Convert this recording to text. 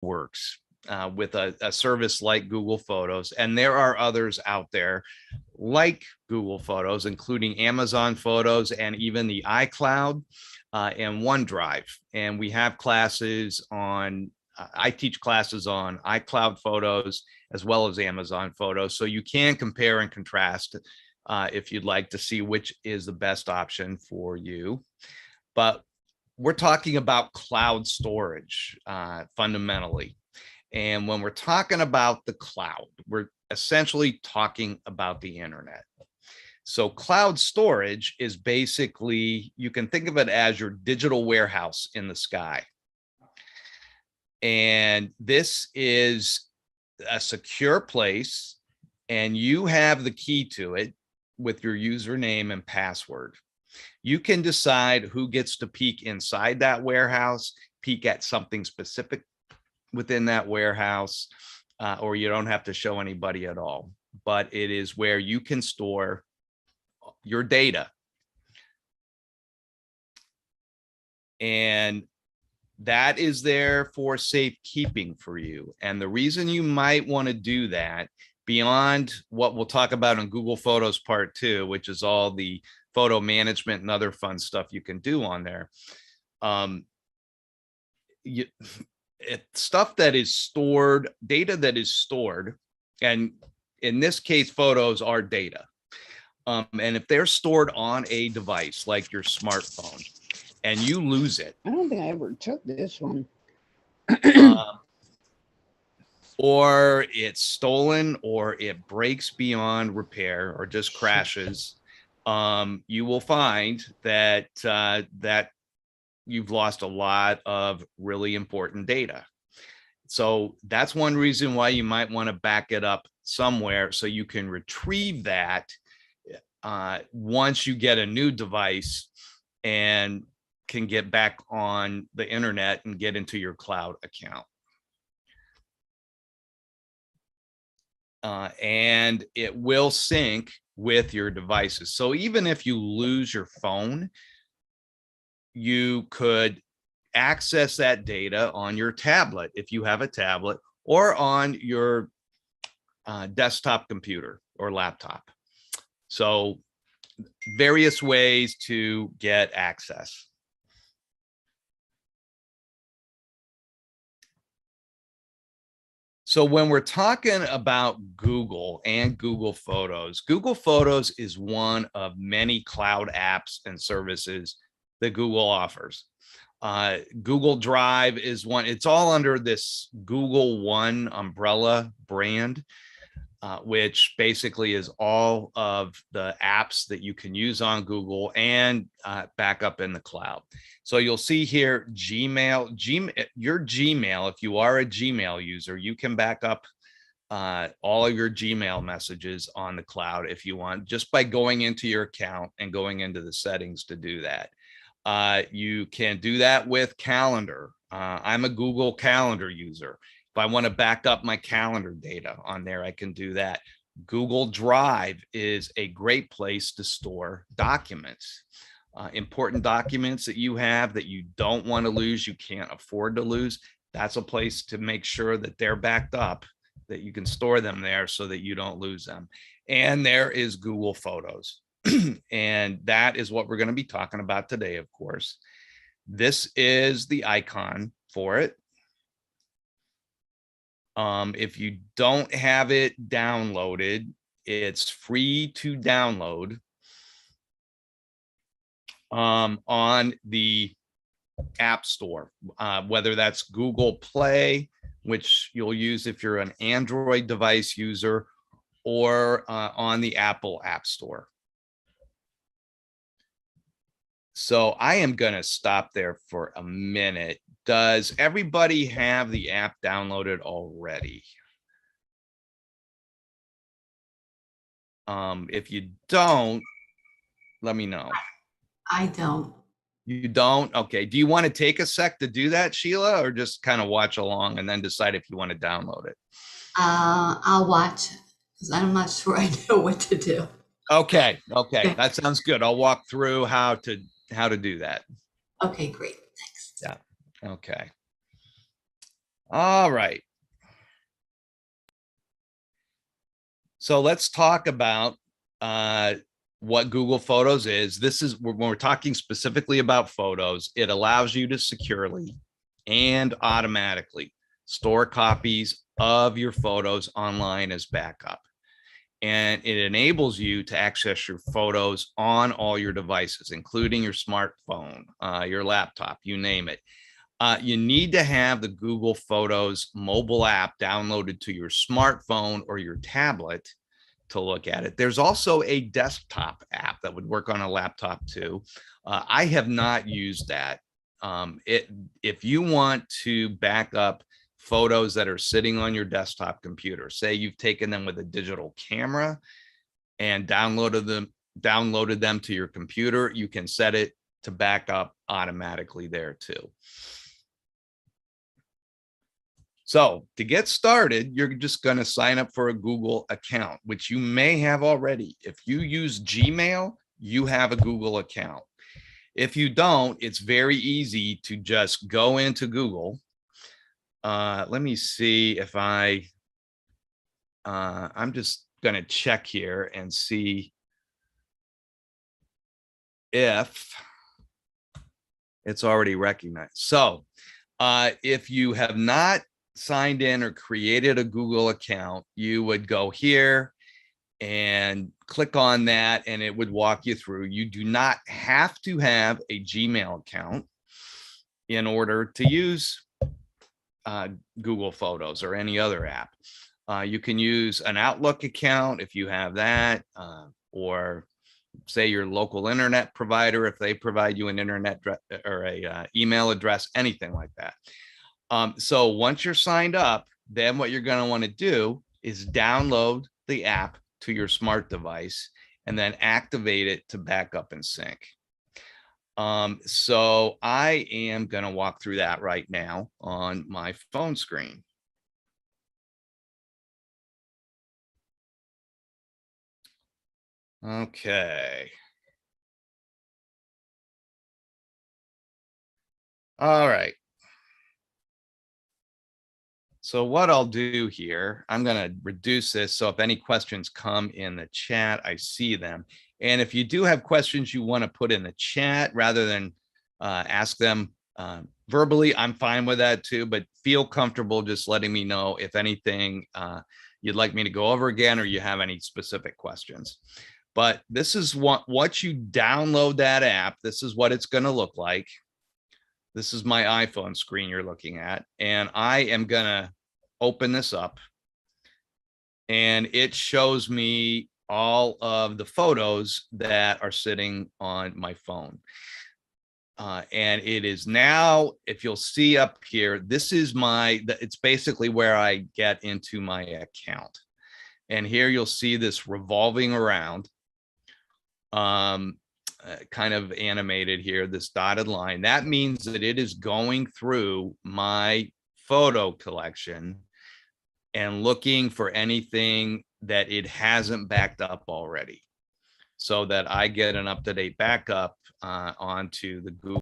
works with a service like Google Photos. And there are others out there like Google Photos, including Amazon Photos and even the iCloud and OneDrive. And we have classes on, I teach classes on iCloud Photos as well as Amazon Photos. So you can compare and contrast if you'd like to see which is the best option for you. But we're talking about cloud storage fundamentally. And when we're talking about the cloud, we're essentially talking about the internet. So cloud storage is basically, you can think of it as your digital warehouse in the sky. And this is a secure place, and you have the key to it with your username and password. You can decide who gets to peek inside that warehouse, peek at something specific within that warehouse, or you don't have to show anybody at all. But it is where you can store your data. And that is there for safekeeping for you. And the reason you might want to do that, beyond what we'll talk about in Google Photos Part 2, which is all the photo management and other fun stuff you can do on there. Stuff that is stored, data that is stored, and in this case, photos are data. And if they're stored on a device like your smartphone and you lose it. I don't think I ever took this one. Or it's stolen, or it breaks beyond repair, or just crashes, you will find that that you've lost a lot of really important data. So that's one reason why you might want to back it up somewhere so you can retrieve that once you get a new device and can get back on the internet and get into your cloud account. And it will sync with your devices. So even if you lose your phone, you could access that data on your tablet if you have a tablet, or on your desktop computer or laptop. So various ways to get access. So when we're talking about Google and Google Photos is one of many cloud apps and services that Google offers. Google Drive is one. It's all under this Google One umbrella brand, which basically is all of the apps that you can use on Google and back up in the cloud. So you'll see here, Gmail, your Gmail, if you are a Gmail user, you can back up all of your Gmail messages on the cloud if you want, just by going into your account and going into the settings to do that. You can do that with Calendar. I'm a Google Calendar user. If I want to back up my calendar data on there, I can do that. Google Drive is a great place to store documents, important documents that you have that you don't want to lose, you can't afford to lose. That's a place to make sure that they're backed up, that you can store them there so that you don't lose them. And there is Google Photos. And that is what we're going to be talking about today, of course. This is the icon for it. If you don't have it downloaded, it's free to download on the App Store, whether that's Google Play, which you'll use if you're an Android device user, or on the Apple App Store. So I am going to stop there for a minute. Does everybody have the app downloaded already? If you don't, let me know. I don't. You don't? Okay. Do you want to take a sec to do that, Sheila, or just kind of watch along and then decide if you want to download it? I'll watch because I'm not sure I know what to do. Okay. Okay. That sounds good. I'll walk through how to do that. Okay, great. Thanks. Yeah. Okay. All right. So let's talk about what Google Photos is. This is when we're talking specifically about photos, it allows you to securely and automatically store copies of your photos online as backup. And it enables you to access your photos on all your devices, including your smartphone, your laptop, you name it. You need to have the Google Photos mobile app downloaded to your smartphone or your tablet to look at it. There's also a desktop app that would work on a laptop too. I have not used that. If you want to back up photos that are sitting on your desktop computer, say you've taken them with a digital camera and downloaded them to your computer, you can set it to back up automatically there too. So to get started, you're just going to sign up for a Google account, which you may have already. If you use Gmail, you have a Google account. If you don't, it's very easy to just go into Google. Let me see if I'm just going to check here and see if it's already recognized. So if you have not signed in or created a Google account, you would go here and click on that and it would walk you through. You do not have to have a Gmail account in order to use Google Photos or any other app. You can use an Outlook account if you have that, or say your local internet provider if they provide you an internet or a email address, anything like that. So once you're signed up, then what you're going to want to do is download the app to your smart device and then activate it to back up and sync. So I am going to walk through that right now on my phone screen. Okay. All right. So what I'll do here, I'm going to reduce this. So if any questions come in the chat, I see them. And if you do have questions you want to put in the chat rather than ask them verbally, I'm fine with that too, but feel comfortable just letting me know if anything you'd like me to go over again or you have any specific questions. But this is what you download that app. This is what it's going to look like. This is my iPhone screen you're looking at, and I am going to open this up and it shows me all of the photos that are sitting on my phone. And it is now, if you'll see up here, this is it's basically where I get into my account. And here you'll see this revolving around, kind of animated here, this dotted line. That means that it is going through my photo collection and looking for anything that it hasn't backed up already, so that I get an up-to-date backup onto the Google